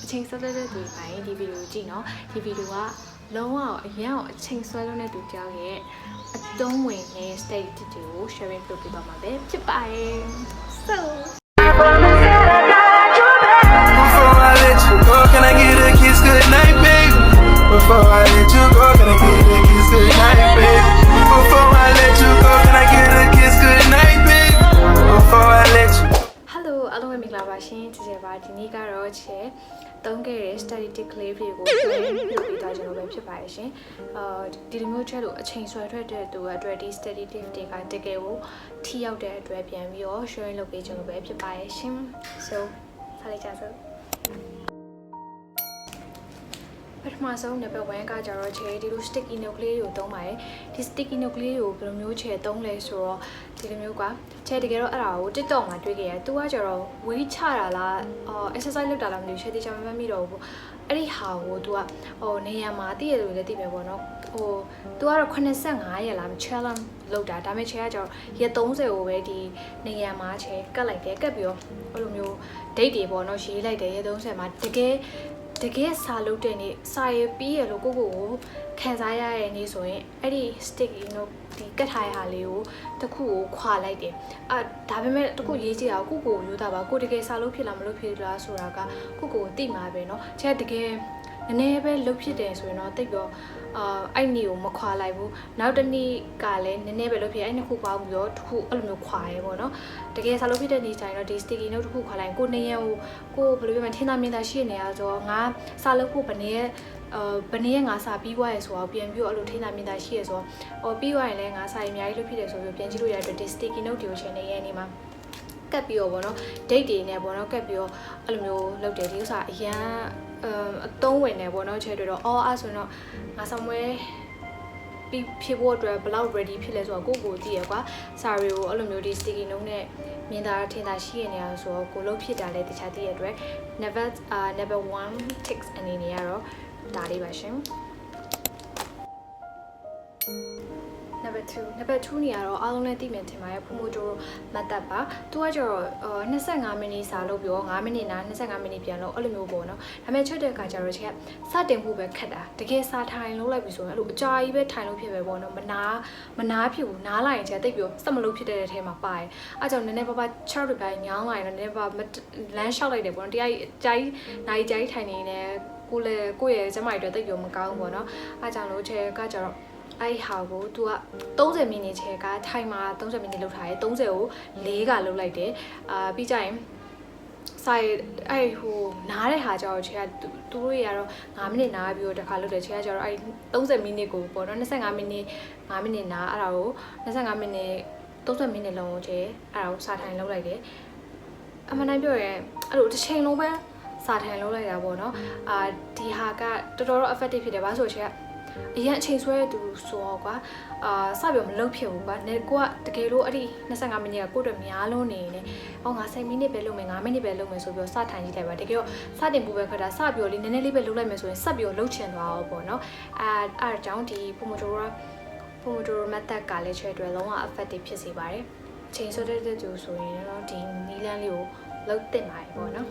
အချိန်ဆွဲတဲ့သူပိုင်းဒီဗီဒီယိုကြည့်နော်ဒီဗီဒီယိုကလုံးဝအရင်အချိန်ဆွဲလို့တဲ့သူကြောင့်ရဲ့အတုံးဝင်တဲ့ state တွေကို sharing လုပ်ပြသွားမှာပဲဖြစ်ပါတယ် so Before I let you go, can I get a kiss goodnight, baby? Before I let you go, can I get a kiss goodnight, baby? Before I let you go, can I get a kiss goodnight, baby? Before I let you Hello အားလုံးပဲမင်္ဂလာပါရှင်ကြည့်ကြပါဒီနေ့ကတော့ချဲတုံးခဲ့တဲ့ static clay တွေကို share လုပ်ပေးသွားကြလို့ပဲဖြစ်ပါရဲ့ရှင်ဒီလိုမျိုးချက်လို့အချိန်ဆွဲထွက်တဲ့သူအတွက်ဒီ static တွေကတကယ်ကိုထိရောက်တဲ့အတွက်ပြန်ပြီးတော့ sharing လုပ်ပေးကြလို့ပဲဖြစ်ပါရဲ့ရှင် so ဆက်လိုက်ကြစို့ပထမဆုံး number 1ကကြတော့ချဲဒီလို sticky note လေးကိုသုံးပါတယ်ဒီ sticky note လေးကိုဘယ်လိုမျိုးချဲသုံးလဲဆိုတော့ဒီလိုမျိုးကချဲတကယ်တော့အဲ့ဒါကို TikTok မှာတွေ့ခဲ့ရတယ်သူကကြတော့ဝေးချတာလား exercise လုပ်တာလားမသိဘူးချဲတေချာမမှတ်မိတော့ဘူးအဲ့ဒီဟာကိုသူကနေရာမှာတည့်ရတယ်လို့လည်းသိပဲပေါ့နော်သူကတော့85ရက်လား challenge လုပ်တာဒါပေမဲ့ချဲကကြတော့ရက်30ကိုပဲဒီနေရာမှာချဲကတ်လိုက်တယ်ကတ်ပြီးတော့အဲ့လိုမျိုး date တွေပေါ့နော်ရေးလိုက်တယ်ရက်30မှာတကယ်စာလုပ်တဲ့နေ့စာရပြီးရလို့ကိုခံစားရတဲ့နေ့ဆိုရင်အဲ့ဒီ sticky note ဒီကတ်ထားရဟာလေးကိုတစ်ခုကိုခွာလိုက်တယ်ဒါပေမဲ့တစ်ခုရေးကြည့်အောင်ကိုယူတာပါကိုတကယ်စာလုပ်ဖြစ်လားမလုပ်ဖြစ်လားဆိုတာကကိုသိမှာပဲเนาะကျန်တကယ်နည်းနည်းပဲလုပ်ဖြစ်တယ်ဆိုရင်တော့တိတ်တော့အဲ့နေ့ကိုမခွာလိုက်ဘူးနောက်တစ်နေ့ကလည်းနည်းနည်းပဲလုပ်ဖြစ်အဲ့နှစ်ခုပေါင်းပြီးတော့တစ်ခုအဲ့လိုမျိုးခွာရဲပေါ့နော်တကယ်စာလုပ်ဖြစ်တဲ့နေ့တိုင်းတော့ဒီ sticky note တစ်ခုခွာလိုက်ကိုနေရန်ကိုဘယ်လိုပြောမလဲထင်သာမြင်သာရှိနေရဆိုတော့ငါစာလုပ်ဖို့ဘယ်နည်းငါစာပြီးသွားရဆိုတော့ပြန်ပြီးတော့အဲ့လိုထင်သာမြင်သာရှိရဆိုတော့ပြီးသွားရင်လည်းငါစာအများကြီးလုပ်ဖြစ်တယ်ဆိုပြီးပြန်ကြည့်လို့ရတဲ့ဒီ sticky note တွေကိုချိန်နေရနေမှာကတ်ပြီးတော့ပေါ့နော် date တွေနဲ့ပေါ့နော်ကတ်ပြီးတော့အဲ့လိုမျိုးလုပ်တယ်ဒီဥစ္စာအရန်အသုံးဝင်နေပေါ့နော်ချဲတွေ့တော့အဲ့ဆိုတော့ငါဆောင်မွဲပြီးဖြစ်ဖို့အတွက်ဘယ်လောက် ready ဖြစ်လဲဆိုတော့ကိုသိရကွာစာရီကိုအဲ့လိုမျိုးဒီ sticky note နဲ့မြင်သာထင်သာရှိနေရဆိုတော့ကိုလုပ်ဖြစ်တာလဲတခြားသိရအတွက် number 1 tips အနေနဲ့ကတော့ဒါလေးပါရှင်number 2နေရတော့အားလုံးလည်းသိမြင်ထင်ပါတယ်ဖူမိုတိုမတ်တပ်ပါသူကကျတော့25မိနစ်စာလုပ်ပြီးတော့5မိနစ်နာ25မိနစ်ပြန်လို့အဲ့လိုမျိုးပေါ့နော်ဒါပေမဲ့ချက်တဲ့အခါကျတော့ချက်စတင်ဖို့ပဲခက်တာတကယ်စာထိုင်လုပ်လိုက်ပြီဆိုရင်အဲ့လိုအကြာကြီးပဲထိုင်လို့ဖြစ်ပဲပေါ့နော်မနာဖြစ်ဘူးနားလိုက်ရင်ချက်တိတ်ပြီးစက်မလုပ်ဖြစ်တဲ့အထဲမှာပါတယ်အဲ့ကြောင့်နည်းနည်းပါး6တွေပိုင်းညောင်းလိုက်တော့နည်းနည်းပါးလမ်းလျှောက်လိုက်တယ်ပေါ့နော်တရားကြီးနိုင်ကြီးထိုင်နေနေကိုယ့်ရဲ့ကျမကြီးတွေတိတ်ပြီးမကောင်းဘူးပေါ့နော်အဲ့ကြောင့်လို့ချက်ကကျတော့အဲ့ဟာကို तू က30မိနစ်ချဲကထိုင်မှာ30မိနစ်လောက်ထားတယ်30ကို4ကလောက်လိုက်တယ်ပြီးကြရင်ဆိုင်အဲ့ဟိုနားတဲ့ဟာကြောင့်ချဲကသူတို့တွေကတော့5မိနစ်နားပြီးတော့တစ်ခါလုပ်တယ်ချဲကကျတော့အဲ့30မိနစ်ကိုပေါ့နော်25မိနစ်5မိနစ်နားအဲ့ဒါကို25မိနစ်30မိနစ်လုံးကိုချဲအဲ့ဒါကိုစာထိုင်လုပ်လိုက်တယ်အမှန်တိုင်းပြောရင်အဲ့လိုတစ်ချိန်လုံးပဲစာထိုင်လုပ်လိုက်တာပေါ့နော်ဒီဟာကတော်တော် effective ဖြစ်တယ်ဘာလို့ဆိုချဲကအရင်အချိန်ဆွဲသူဆိုတော့ကွာစပြီးမလုပ်ဖြစ်ဘူးကွာကိုကတကယ်လို့အဲ့ဒီ25မိနစ်ကကိုတို့များလုံးနေနေဟောငါ10မိနစ်ပဲလုပ်မယ်9မိနစ်ပဲလုပ်မယ်ဆိုပြီးစထိုင်ကြည့်လိုက်ပါတကယ်တော့စတင်ပူပဲခက်တာစပြီးတော့လေးနည်းနည်းလေးပဲလုပ်လိုက်မယ်ဆိုရင်ဆက်ပြီးတော့လုပ်ချင်သွားအောင်ပေါ့နော်အဲ့ကြောင့်ဒီ Pomodoro method ကလည်းချဲအတွက်လုံးဝ effective ဖြစ်စေပါတယ်ချိန်ဆွဲတဲ့သူဆိုရင်တော့ဒီနီးလန်းလေးကိုလုပ်သင့်ပါတယ်ပေါ့နော်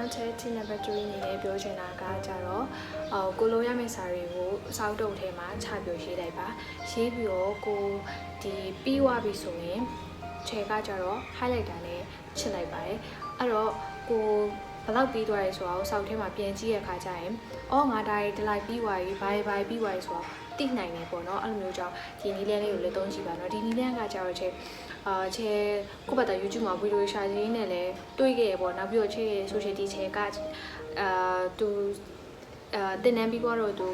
နောက်ထပ် number 3အနေနဲ့ပြောချင်တာကကြတော့ကိုလိုရမယ့်စာတွေကိုစောက်တုပ်ထဲမှာချပြရေးလိုက်ပါရေးပြီးတော့ကိုဒီပြီးသွားပြီဆိုရင်ခြေကကြတော့ highlighter နဲ့ချစ်လိုက်ပါတယ်အဲ့တော့ကိုဘယ်လောက်ပြီးသွားရဲဆိုတော့စောက်ထဲမှာပြန်ကြည့်ရခါကျရင်ငါဒါရီဒီလိုက်ပြီးသွားပြီဘာပြီးသွားရဲဆိုတော့သိနိုင်တယ်ပေါ့နော်အဲ့လိုမျိုးကြောင့်ဒီနီးလန်းလေးကိုလည်းသုံးကြည့်ပါနော်ဒီနီးလန်းကကြတော့ချေကိုပတ်တာ YouTube မှာဗီဒီယိုရှာရင်းနဲ့လည်းတွေ့ခဲ့ရပေါ့နောက်ပြီးတော့ချေ social ဒီချေကသူတင်နန်းပြီးတော့သူ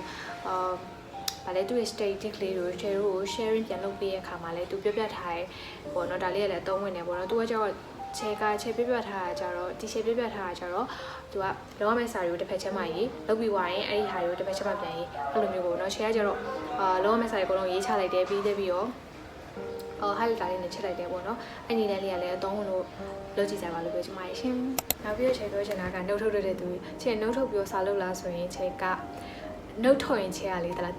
ဗာလဲသူ့ static လေးကိုချေကို sharing ပြန်လုပ်ပေးရခါမှာလဲသူပြထားရဲပေါ့နော်ဒါလေးကလည်းအသုံးဝင်နေပေါ့နော်သူကကျတော့ချေပြထားတာကြတော့ဒီချေပြထားတာကြတော့သူကလောရမယ့်စာတွေကိုတစ်ဖက်ချက်မှရေးလုပ်ပြီးသွားရင်အဲ့ဒီဟာတွေကိုတစ်ဖက်ချက်မှပြန်ရေးအဲ့လိုမျိုးပေါ့နော်ချေကကြတော့လောရမယ့်စာတွေအကုန်လုံးရေးချလိုက်တယ်ပြီးတော့highlighter လေးနဲ့ချက်လိုက်တယ်ပေါ့နော်အဲ့ဒီလေးကလည်းအသုံးဝင်လို့လုပ်ကြည့်ကြပါလို့ပြောချင်ပါတယ်ရှင်နောက်ပြီးတော့ချေပြောချင်တာကနှုတ်ထုတ်တဲ့သူချေနှုတ်ထုတ်ပြီးစာလုပ်လာဆိုရင်ချေက နှုတ်ထွက်ရင်ချဲရလေတလား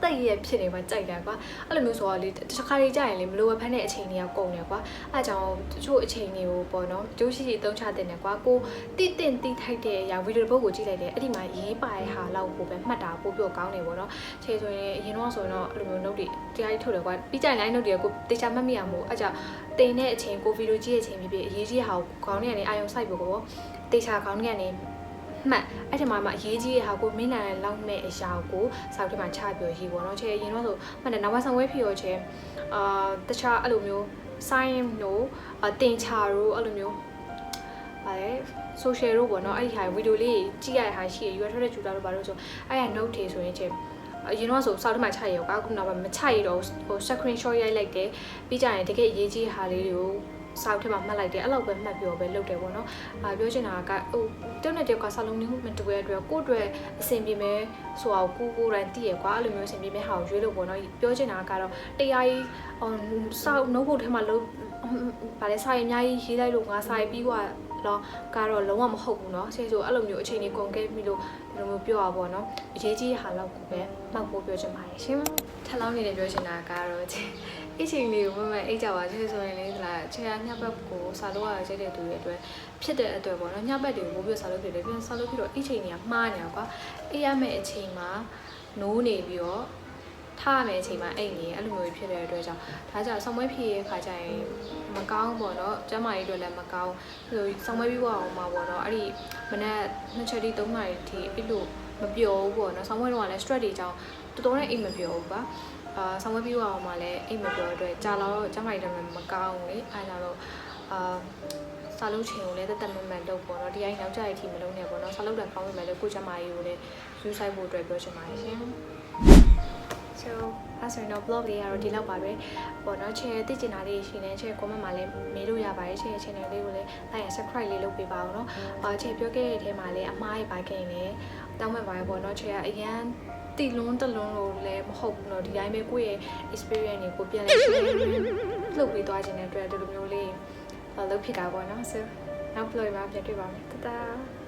တက်ရဖြစ်နေမှာကြိုက်တယ်ကွာအဲ့လိုမျိုးဆိုတော့လေတစ်ခါလေးကြာရင်လေမလိုအပ်ဖက်တဲ့အချိန်တွေကကုန်တယ်ကွာအဲ့ကြောင့်တချို့အချိန်တွေကိုပေါ့နော်ကျိုးရှိရှိအသုံးချတင်တယ်ကွာကိုတိထိုက်တဲ့အရာဗီဒီယိုတစ်ပုဒ်ကိုကြည့်လိုက်တယ်အဲ့ဒီမှာရေးပါတဲ့ဟာလောက်ကိုပဲမှတ်တာပို့ပြီးကောင်းတယ်ပေါ့နော်ခြေဆိုရင်အရင်တော့ဆိုရင်တော့အဲ့လိုမျိုး note တွေတရားကြီးထုတ်တယ်ကွာပြီးကြရင် note တွေကိုတေချာမှတ်မိရမို့အဲ့ကြောင့်တင်တဲ့အချိန်ကိုဗီဒီယိုကြည့်တဲ့အချိန်ဖြစ်ဖြစ်အရေးကြီးဟာကိုခေါင်းထဲကနေအာယုံစိုက်ဖို့ကိုတေချာခေါင်းထဲကနေမှတ်အဲ့ဒီမှာမှအရေးကြီးတဲ့ဟာကိုမင်းနိုင်လောက်မဲ့အရာကိုစောက်ထဲမှာချပြရေးပေါ့နော်ချေရင်တော့ဆိုမှတ်တယ်နောက်ပိုင်းဆောင်ဝဲဖြစ်ရောချေတခြားအဲ့လိုမျိုး sign တို့တင်ချာတို့အဲ့လိုမျိုးဗါလေ social တို့ပေါ့နော်အဲ့ဒီဟာဗီဒီယိုလေးကြည့်ရတဲ့ဟာရှိရ ထွက်တဲ့ကျူတာတို့ဘာလို့ဆိုအဲ့ရ note တွေဆိုရင်ချေအရင်တော့ဆိုစောက်ထဲမှာချရရောခုနောက်ပိုင်းမချရတော့ဟို screenshot ရိုက်လိုက်တယ်ပြီးကြရင်တကယ်အရေးကြီးဟာလေးတွေကိုစောက်ထဲမှာမှတ်လိုက်တယ်အဲ့လောက်ပဲမှတ်ပြောပဲလုပ်တယ်ပေါ့နော်ပြောချင်တာကဟိုတုံးနဲ့တယောက်ကစာလုံးမျိုးမတူတဲ့အတွက်ကိုယ့်အတွက်အဆင်ပြေမယ်ဆိုအောင်ကိုယ်တိုင်သိရကွာအဲ့လိုမျိုးအဆင်ပြေမယ်ဟာကိုရွေးလို့ပေါ့နော်ပြောချင်တာကတော့တရားကြီးစောက်နှုတ်ဖို့ထဲမှာလို့ဗါလဲစာရေးအများကြီးရေးလိုက်လို့ငါစာရေးပြီးွားတော့ကတော့လုံးဝမဟုတ်ဘူးเนาะဆဲဆိုအဲ့လိုမျိုးအချိန်ကြီးကုန်ခဲ့ပြီလို့ဒီလိုမျိုးပြောရပါတော့အရေးကြီးဟာလောက်ကိုပဲမှတ်ဖို့ပြောချင်ပါတယ်ရှင်ထပ်လောင်းနေတယ်ပြောချင်တာကတော့အချိန်လေးကိုမမအိတ်ကြပါချေဆိုရင်လေဒီလားခြေရညှပ်ဘက်ကိုစာလို့ရတဲ့တဲ့သူတွေအတွက်ဖြစ်တဲ့အတွက်ပေါ့နော်ညှပ်ဘက်တွေကိုပို့ပြီးစာလို့ဖြစ်တယ်ပြန်စာလို့ပြီးတော့အချိန်ကြီးကမှားနေတာကွာအေးရမယ့်အချိန်မှာနိုးနေပြီးတော့ထားမယ်အချိန်မှာအိတ်နေအဲ့လိုမျိုးဖြစ်တဲ့အတွက်ကြောင့်ဒါကြောင့်ဆောင်းမွေးဖြစ်ရဲ့ခါကျရင်မကောင်းပေါ့နော်ကျမကြီးတို့လည်းမကောင်းဆိုဆောင်းမွေးပြီးအောင်မှာပေါ့နော်အဲ့ဒီမနက်2ချက်တိ3နာရီထိအဲ့လိုမပြောဘူးပေါ့နော်ဆောင်းမွေးတော့လည်း stress တွေကြောင့်တော်တော်နဲ့အိတ်မပြောဘူးပါဆောင်းမွေးပြီးအောင်မှာလည်းအိတ်မပြောအတွက်ကြာတော့ကျမကြီးတို့လည်းမကောင်းဘူးလေအဲ့ဒါတော့စာလုံးချိန်ကိုလည်းတက်မှန်လုပ်ပေါ့နော်ဒီအိမ်နောက်ကျရထိမလုံးနဲ့ပေါ့နော်စာလုံးတန်ကောင်းပြီမယ်လို့ကိုကျမကြီးကိုလည်းယူဆိုင်ဖို့အတွက်ပြောချင်ပါတယ်ရှင်So အဲ့ဆိုတော့ blog လေးကတော့ဒီလောက်ပါပဲပေါ့နော် share သိချင်တာလေးရှိနေ share comment မှာလည်းမေးလို့ရပါတယ် share channel လေးကိုလည်း like and subscribe လေးလုပ်ပေးပါဦးเนาะshare ပြောခဲ့တဲ့အထဲမှာလည်းအမားရပါခဲ့နေတောင်းပန်ပါတယ်ပေါ့နော် share အရန်တီလွန်းတလွန်းလို့လည်းမဟုတ်ဘူးเนาะဒီတိုင်းပဲကိုယ့်ရဲ့ experience တွေကိုပြန်လဲ share လုပ်ပေးသွားခြင်းတဲ့အတွက်ဒီလိုမျိုးလေးလုပ်ဖြစ်တာပေါ့နော် so နောက် blog မှာပြန်တွေ့ပါမယ်တတား